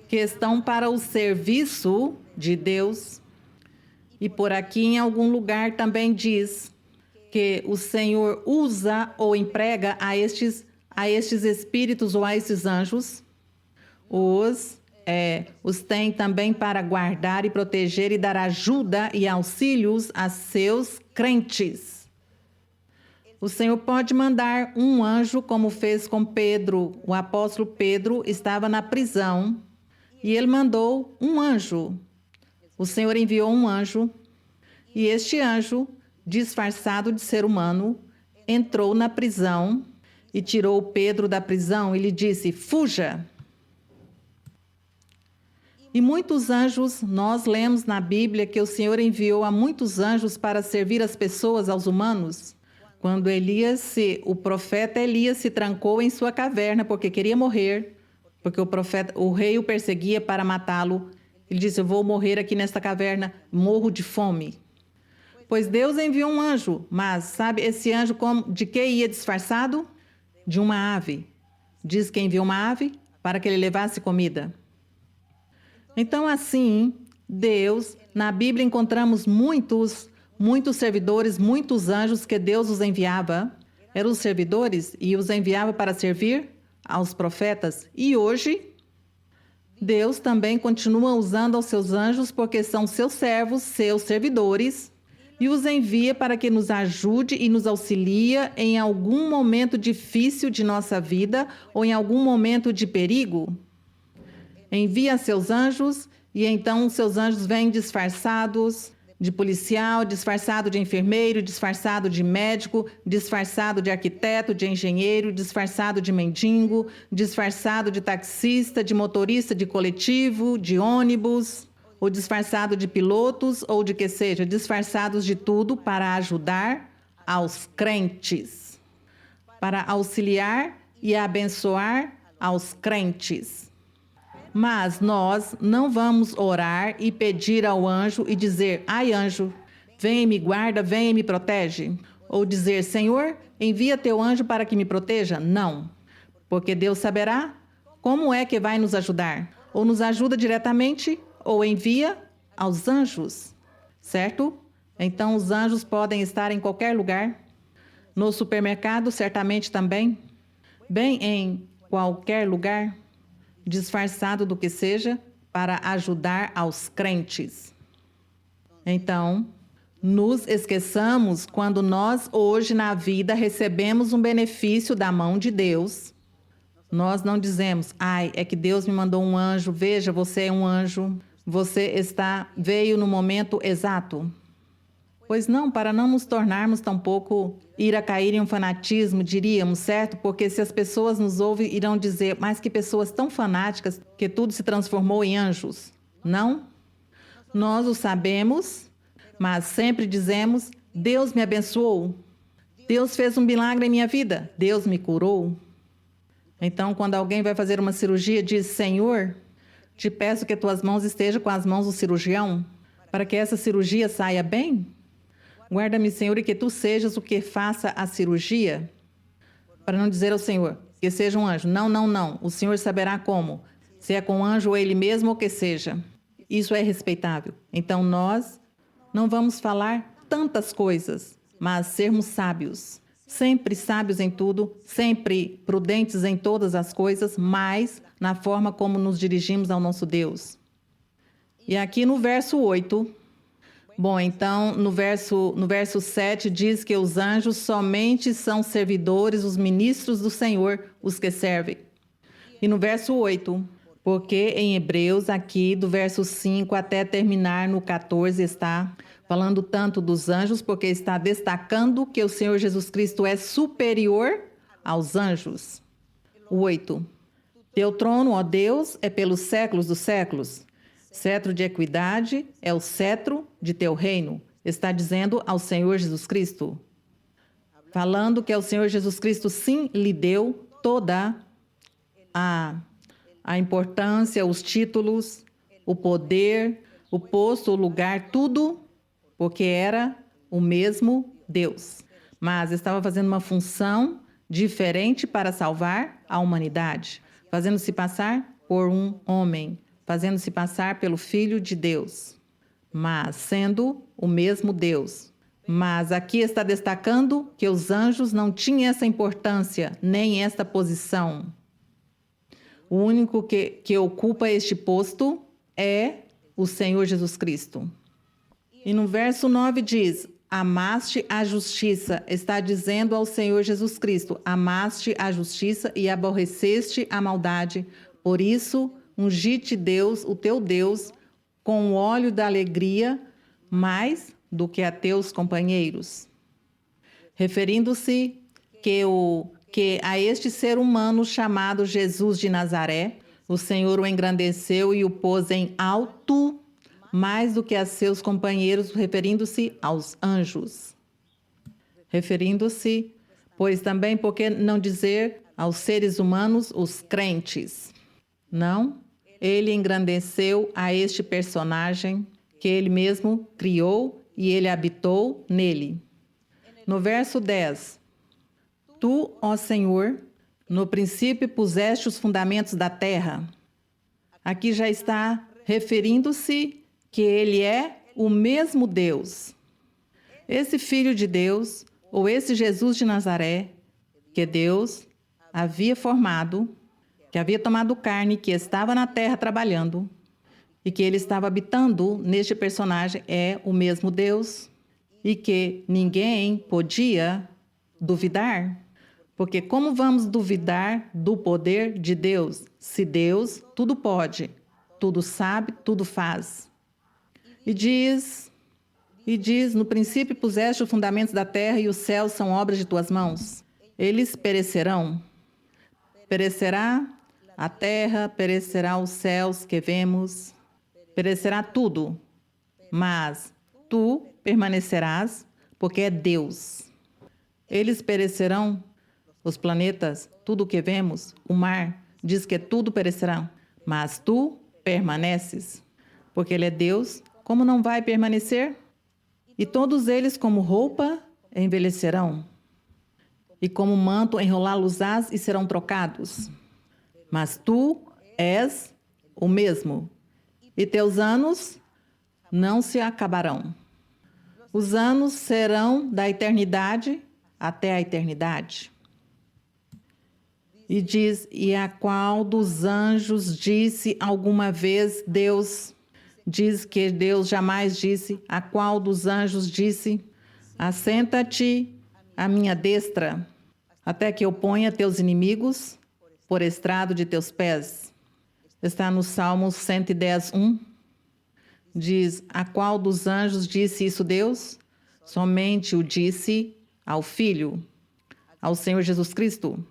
que estão para o serviço de Deus. E por aqui em algum lugar também diz que o Senhor usa ou emprega a estes espíritos ou a esses anjos, os tem também para guardar e proteger e dar ajuda e auxílios a seus crentes. O Senhor pode mandar um anjo, como fez com Pedro. O apóstolo Pedro estava na prisão e ele mandou um anjo. O Senhor enviou um anjo e este anjo, disfarçado de ser humano, entrou na prisão e tirou Pedro da prisão e lhe disse, fuja. E muitos anjos, nós lemos na Bíblia que o Senhor enviou a muitos anjos para servir as pessoas, aos humanos. Quando o profeta Elias se trancou em sua caverna porque queria morrer, porque o rei o perseguia para matá-lo, ele disse, eu vou morrer aqui nesta caverna, morro de fome. Pois Deus enviou um anjo, mas sabe esse anjo de que ia disfarçado? De uma ave. Diz que enviou uma ave para que ele levasse comida. Então, assim, Deus, na Bíblia encontramos muitos servidores, muitos anjos que Deus os enviava. Eram os servidores e os enviava para servir aos profetas. E hoje, Deus também continua usando os seus anjos porque são seus servos, seus servidores, e os envia para que nos ajude e nos auxilia em algum momento difícil de nossa vida ou em algum momento de perigo. Envia seus anjos e então os seus anjos vêm disfarçados de policial, disfarçado de enfermeiro, disfarçado de médico, disfarçado de arquiteto, de engenheiro, disfarçado de mendigo, disfarçado de taxista, de motorista de coletivo, de ônibus, ou disfarçado de pilotos, ou de que seja, disfarçados de tudo para ajudar aos crentes, para auxiliar e abençoar aos crentes. Mas nós não vamos orar e pedir ao anjo e dizer, ai anjo, vem e me guarda, vem e me protege. Ou dizer, Senhor, envia teu anjo para que me proteja. Não, porque Deus saberá como é que vai nos ajudar. Ou nos ajuda diretamente, ou envia aos anjos, certo? Então, os anjos podem estar em qualquer lugar. No supermercado, certamente também. Bem em qualquer lugar, disfarçado do que seja, para ajudar aos crentes. Então, nos esqueçamos quando nós hoje na vida recebemos um benefício da mão de Deus. Nós não dizemos, ai, é que Deus me mandou um anjo, veja, você é um anjo, veio no momento exato. Pois não, para não nos tornarmos tampouco ir a cair em um fanatismo, diríamos, certo? Porque se as pessoas nos ouvem, irão dizer, mas que pessoas tão fanáticas que tudo se transformou em anjos. Não? Nós o sabemos, mas sempre dizemos, Deus me abençoou. Deus fez um milagre em minha vida. Deus me curou. Então, quando alguém vai fazer uma cirurgia, diz, Senhor, te peço que tuas mãos estejam com as mãos do cirurgião, para que essa cirurgia saia bem. Guarda-me, Senhor, e que tu sejas o que faça a cirurgia, para não dizer ao Senhor que seja um anjo. Não, não, não. O Senhor saberá como. Se é com anjo ou ele mesmo ou que seja. Isso é respeitável. Então, nós não vamos falar tantas coisas, mas sermos sábios. Sempre sábios em tudo, sempre prudentes em todas as coisas, mas na forma como nos dirigimos ao nosso Deus. E aqui no verso 8... Bom, então, no verso 7 diz que os anjos somente são servidores, os ministros do Senhor, os que servem. E no verso 8, porque em Hebreus, aqui do verso 5 até terminar no 14, está falando tanto dos anjos, porque está destacando que o Senhor Jesus Cristo é superior aos anjos. 8. Teu trono, ó Deus, é pelos séculos dos séculos. Cetro de equidade é o cetro de teu reino. Está dizendo ao Senhor Jesus Cristo. Falando que ao Senhor Jesus Cristo, sim, lhe deu toda a importância, os títulos, o poder, o posto, o lugar, tudo, porque era o mesmo Deus. Mas estava fazendo uma função diferente para salvar a humanidade, fazendo-se passar por um homem, fazendo-se passar pelo Filho de Deus, mas sendo o mesmo Deus. Mas aqui está destacando que os anjos não tinham essa importância, nem esta posição. O único que ocupa este posto é o Senhor Jesus Cristo. E no verso 9 diz, amaste a justiça, está dizendo ao Senhor Jesus Cristo, amaste a justiça e aborreceste a maldade, por isso ungite Deus, o teu Deus, com o óleo da alegria, mais do que a teus companheiros. Referindo-se que a este ser humano chamado Jesus de Nazaré, o Senhor o engrandeceu e o pôs em alto, mais do que a seus companheiros, referindo-se aos anjos. Referindo-se, pois também, por que não dizer aos seres humanos, os crentes? Não? Ele engrandeceu a este personagem que ele mesmo criou e ele habitou nele. No verso 10, tu, ó Senhor, no princípio puseste os fundamentos da terra. Aqui já está referindo-se que ele é o mesmo Deus. Esse Filho de Deus, ou esse Jesus de Nazaré, que Deus havia formado, que havia tomado carne, que estava na terra trabalhando e que ele estava habitando neste personagem, é o mesmo Deus e que ninguém podia duvidar. Porque como vamos duvidar do poder de Deus? Se Deus tudo pode, tudo sabe, tudo faz. E diz, no princípio puseste os fundamentos da terra e os céus são obras de tuas mãos. Eles perecerão. Perecerá a terra, perecerá os céus que vemos, perecerá tudo, mas tu permanecerás, porque é Deus. Eles perecerão, os planetas, tudo o que vemos, o mar, diz que tudo perecerá, mas tu permaneces, porque ele é Deus, como não vai permanecer? E todos eles, como roupa, envelhecerão, e como manto enrolá-los-ás e serão trocados. Mas tu és o mesmo, e teus anos não se acabarão. Os anos serão da eternidade até a eternidade. E diz, e a qual dos anjos disse alguma vez Deus, diz que Deus jamais disse, a qual dos anjos disse, assenta-te à minha destra, até que eu ponha teus inimigos por estrado de teus pés. Está no Salmo 110, 1. Diz, a qual dos anjos disse isso Deus? Somente o disse ao Filho, ao Senhor Jesus Cristo.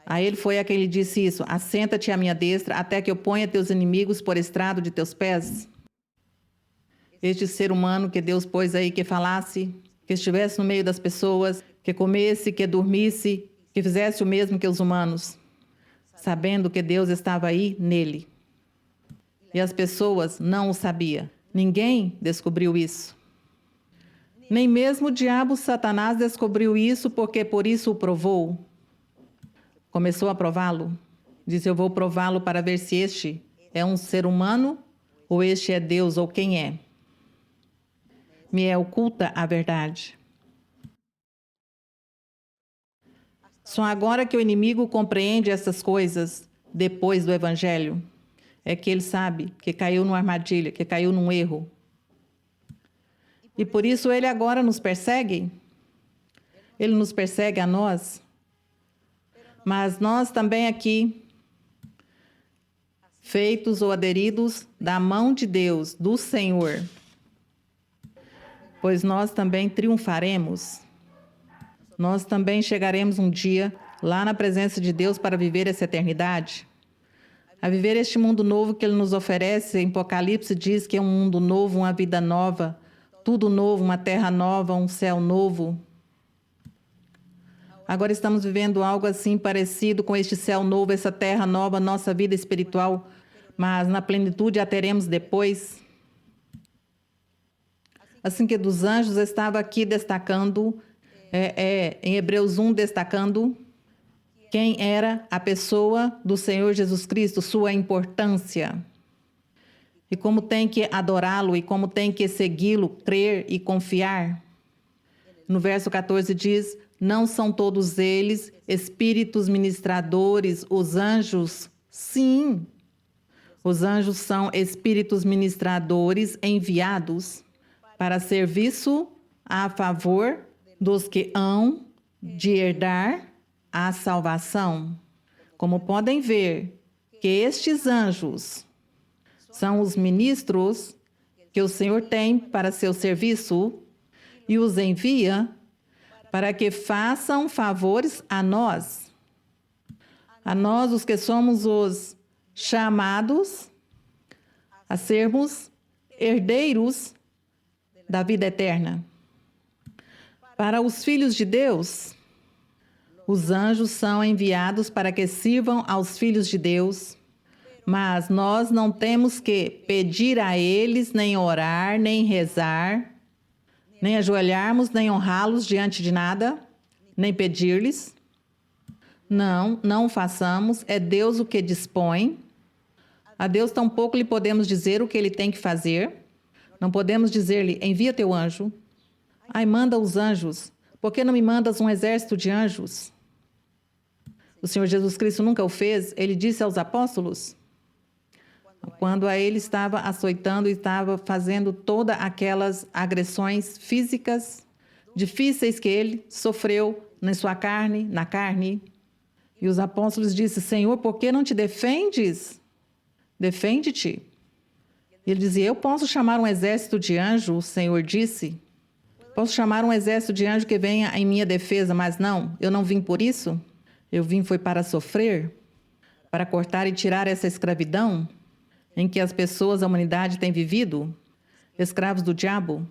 A ele foi a quem lhe disse isso, assenta-te à minha destra, até que eu ponha teus inimigos por estrado de teus pés. Este ser humano que Deus pôs aí, que falasse, que estivesse no meio das pessoas, que comesse, que dormisse, que fizesse o mesmo que os humanos, sabendo que Deus estava aí nele. E as pessoas não o sabiam. Ninguém descobriu isso. Nem mesmo o diabo Satanás descobriu isso, porque por isso o provou. Começou a prová-lo. Disse, eu vou prová-lo para ver se este é um ser humano ou este é Deus ou quem é. Me é oculta a verdade. Só agora que o inimigo compreende essas coisas, depois do Evangelho, é que ele sabe que caiu numa armadilha, que caiu num erro. E por isso ele agora nos persegue. Ele nos persegue a nós. Mas nós também aqui, feitos ou aderidos da mão de Deus, do Senhor, pois nós também triunfaremos. Nós também chegaremos um dia lá na presença de Deus para viver essa eternidade. A viver este mundo novo que Ele nos oferece. Em Apocalipse diz que é um mundo novo, uma vida nova, tudo novo, uma terra nova, um céu novo. Agora estamos vivendo algo assim parecido com este céu novo, essa terra nova, nossa vida espiritual, mas na plenitude a teremos depois. Assim que dos anjos estava aqui destacando, em Hebreus 1, destacando quem era a pessoa do Senhor Jesus Cristo, sua importância. E como tem que adorá-lo, e como tem que segui-lo, crer e confiar. No verso 14 diz, não são todos eles espíritos ministradores, os anjos? Sim, os anjos são espíritos ministradores enviados para serviço a favor dos que hão de herdar a salvação. Como podem ver, que estes anjos são os ministros que o Senhor tem para seu serviço e os envia para que façam favores a nós os que somos os chamados a sermos herdeiros da vida eterna. Para os filhos de Deus, os anjos são enviados para que sirvam aos filhos de Deus, mas nós não temos que pedir a eles, nem orar, nem rezar, nem ajoelharmos, nem honrá-los diante de nada, nem pedir-lhes. Não façamos, é Deus o que dispõe. A Deus tampouco lhe podemos dizer o que ele tem que fazer. Não podemos dizer-lhe, envia teu anjo. Ai, manda os anjos. Por que não me mandas um exército de anjos? O Senhor Jesus Cristo nunca o fez. Ele disse aos apóstolos, quando a ele estava açoitando e estava fazendo todas aquelas agressões físicas difíceis que ele sofreu na sua carne, na carne. E os apóstolos disseram, Senhor, por que não te defendes? Defende-te. Ele dizia, eu posso chamar um exército de anjos, o Senhor disse. Posso chamar um exército de anjos que venha em minha defesa, mas não, eu não vim por isso. Eu vim foi para sofrer, para cortar e tirar essa escravidão em que as pessoas, a humanidade tem vivido, escravos do diabo,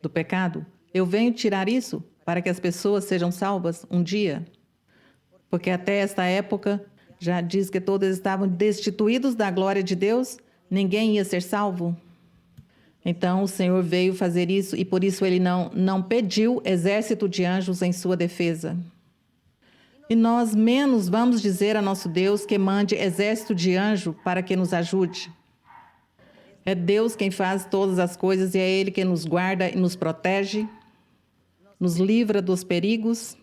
do pecado. Eu venho tirar isso para que as pessoas sejam salvas um dia. Porque até esta época, já diz que todos estavam destituídos da glória de Deus, ninguém ia ser salvo. Então o Senhor veio fazer isso e por isso ele não pediu exército de anjos em sua defesa. E nós menos vamos dizer a nosso Deus que mande exército de anjo para que nos ajude. É Deus quem faz todas as coisas e é Ele quem nos guarda e nos protege, nos livra dos perigos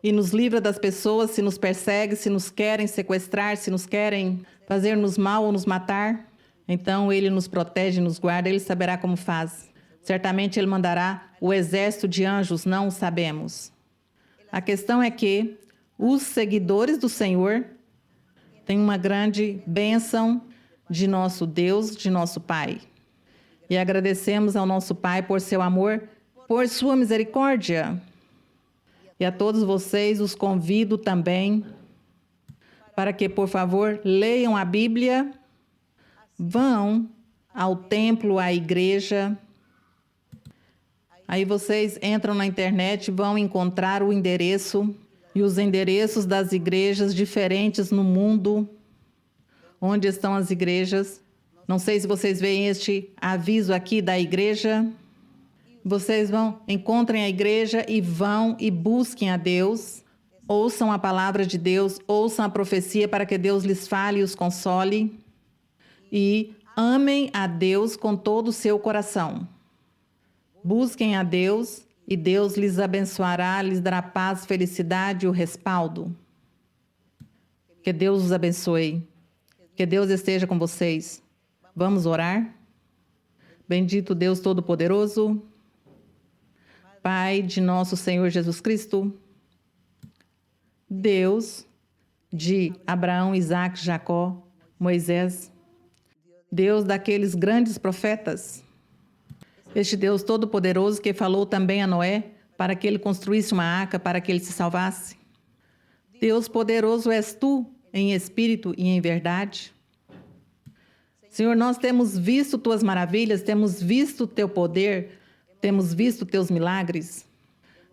e nos livra das pessoas se nos perseguem, se nos querem sequestrar, se nos querem fazer-nos mal ou nos matar. Então Ele nos protege, nos guarda, Ele saberá como faz. Certamente Ele mandará o exército de anjos, não o sabemos. A questão é que os seguidores do Senhor têm uma grande bênção de nosso Deus, de nosso Pai. E agradecemos ao nosso Pai por seu amor, por sua misericórdia. E a todos vocês os convido também para que, por favor, leiam a Bíblia, vão ao templo, à igreja. Aí vocês entram na internet, vão encontrar o endereço e os endereços das igrejas diferentes no mundo. Onde estão as igrejas? Não sei se vocês veem este aviso aqui da igreja. Vocês encontrem a igreja e vão e busquem a Deus. Ouçam a palavra de Deus, ouçam a profecia para que Deus lhes fale e os console. E amem a Deus com todo o seu coração. Busquem a Deus e Deus lhes abençoará, lhes dará paz, felicidade e o respaldo. Que Deus os abençoe. Que Deus esteja com vocês. Vamos orar? Bendito Deus Todo-Poderoso, Pai de nosso Senhor Jesus Cristo, Deus de Abraão, Isaque, Jacó, Moisés, Deus daqueles grandes profetas, este Deus Todo-Poderoso que falou também a Noé para que ele construísse uma arca, para que ele se salvasse. Deus poderoso és tu, em espírito e em verdade. Senhor, nós temos visto tuas maravilhas, temos visto teu poder, temos visto teus milagres,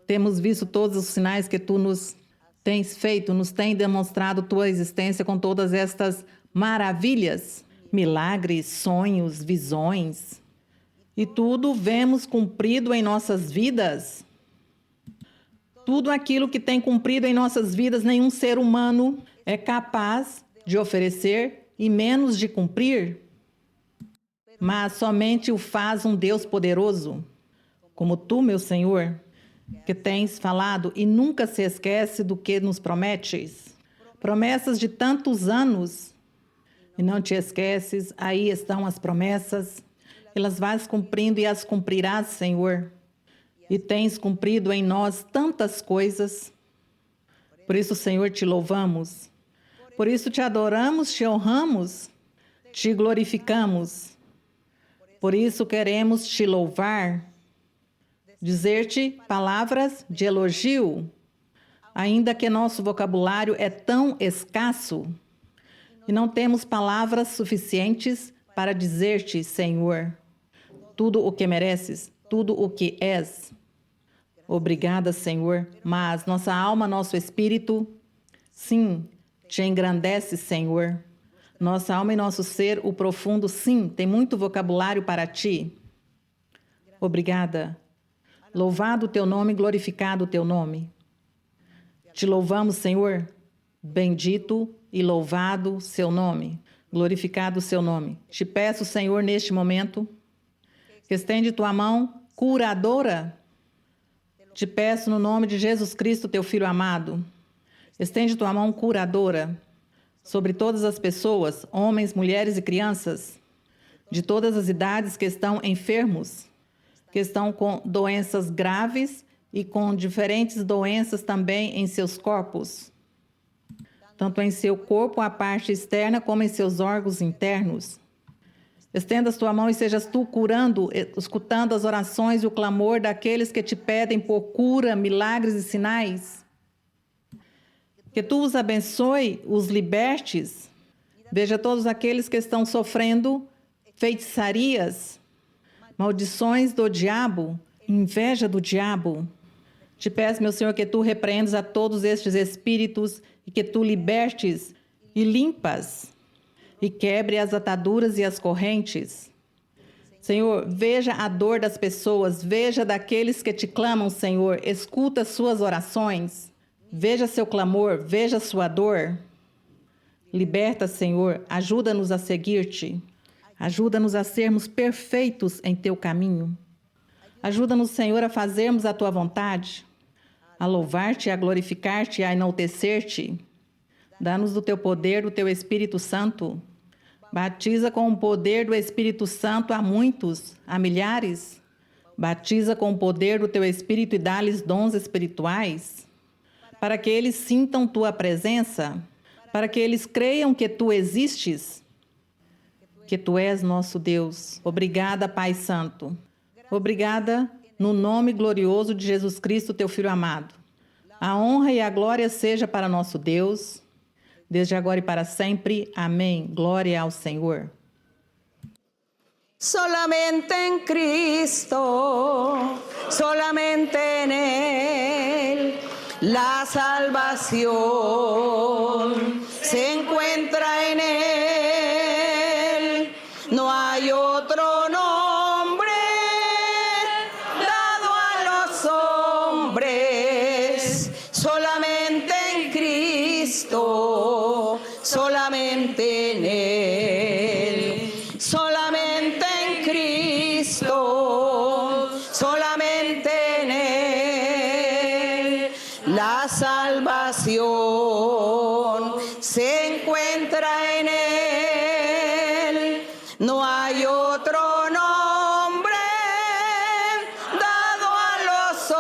temos visto todos os sinais que tu nos tens feito, nos tem demonstrado tua existência com todas estas maravilhas, milagres, sonhos, visões, e tudo vemos cumprido em nossas vidas. Tudo aquilo que tem cumprido em nossas vidas, nenhum ser humano é capaz de oferecer e menos de cumprir, mas somente o faz um Deus poderoso, como tu, meu Senhor, que tens falado e nunca se esquece do que nos prometes. Promessas de tantos anos, e não te esqueces, aí estão as promessas, elas vais cumprindo e as cumprirás, Senhor. E tens cumprido em nós tantas coisas. Por isso, Senhor, te louvamos. Por isso te adoramos, te honramos, te glorificamos. Por isso queremos te louvar, dizer-te palavras de elogio, ainda que nosso vocabulário é tão escasso e não temos palavras suficientes para dizer-te, Senhor, tudo o que mereces, tudo o que és. Obrigada, Senhor, mas nossa alma, nosso espírito, sim, te engrandece, Senhor. Nossa alma e nosso ser, o profundo, sim, tem muito vocabulário para ti. Obrigada. Louvado o teu nome, glorificado o teu nome. Te louvamos, Senhor. Bendito e louvado seu nome, glorificado o seu nome. Te peço, Senhor, neste momento, que estende tua mão curadora. Te peço no nome de Jesus Cristo, teu Filho amado. Estende tua mão curadora sobre todas as pessoas, homens, mulheres e crianças, de todas as idades que estão enfermos, que estão com doenças graves e com diferentes doenças também em seus corpos, tanto em seu corpo, a parte externa, como em seus órgãos internos. Estenda a tua mão e sejas tu curando, escutando as orações e o clamor daqueles que te pedem por cura, milagres e sinais. Que tu os abençoe, os libertes. Veja todos aqueles que estão sofrendo feitiçarias, maldições do diabo, inveja do diabo. Te peço, meu Senhor, que tu repreendas a todos estes espíritos e que tu libertes e limpas e quebre as ataduras e as correntes. Senhor, veja a dor das pessoas, veja daqueles que te clamam, Senhor, escuta suas orações, veja seu clamor, veja sua dor. Liberta, Senhor, ajuda-nos a seguir-te. Ajuda-nos a sermos perfeitos em teu caminho. Ajuda-nos, Senhor, a fazermos a tua vontade, a louvar-te, a glorificar-te, a enaltecer-te. Dá-nos do teu poder, do teu Espírito Santo. Batiza com o poder do Espírito Santo a muitos, a milhares. Batiza com o poder do teu Espírito e dá-lhes dons espirituais, para que eles sintam tua presença, para que eles creiam que tu existes, que tu és nosso Deus. Obrigada, Pai Santo. Obrigada no nome glorioso de Jesus Cristo, teu Filho amado. A honra e a glória seja para nosso Deus, desde agora e para sempre. Amém. Glória ao Senhor. Solamente en Cristo, solamente en Él, la salvación se encuentra en Él. No hay otro nombre dado a los hombres, solamente en Cristo, solamente en Él, solamente en Cristo, solamente en Él, la salvación se encuentra en Él. No hay otro nombre dado a los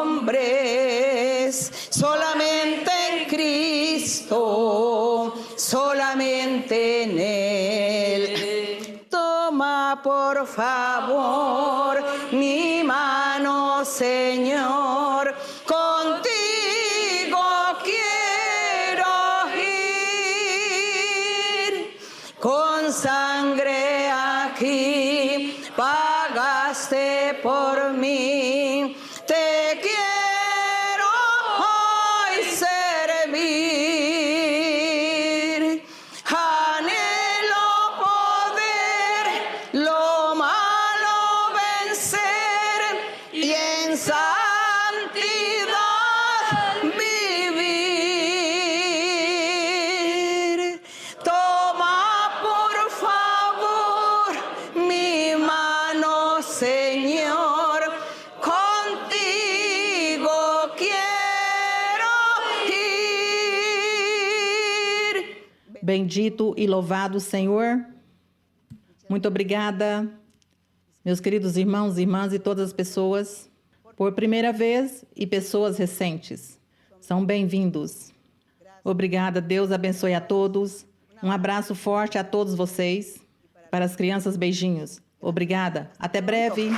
hombres, solamente en Cristo, solamente en Él. Toma por favor mi mano, Señor, contigo quiero ir, con sangre aquí pagaste por mí, te quiero hoy servir, anhelo poder lo malo vencer y en santidad vivir. Toma por favor mi mano, Señor, contigo quiero ir. Bendito e louvado Senhor. Muito obrigada, meus queridos irmãos e irmãs e todas as pessoas, por primeira vez e pessoas recentes. São bem-vindos. Obrigada, Deus abençoe a todos. Um abraço forte a todos vocês. Para as crianças, beijinhos. Obrigada. Até breve.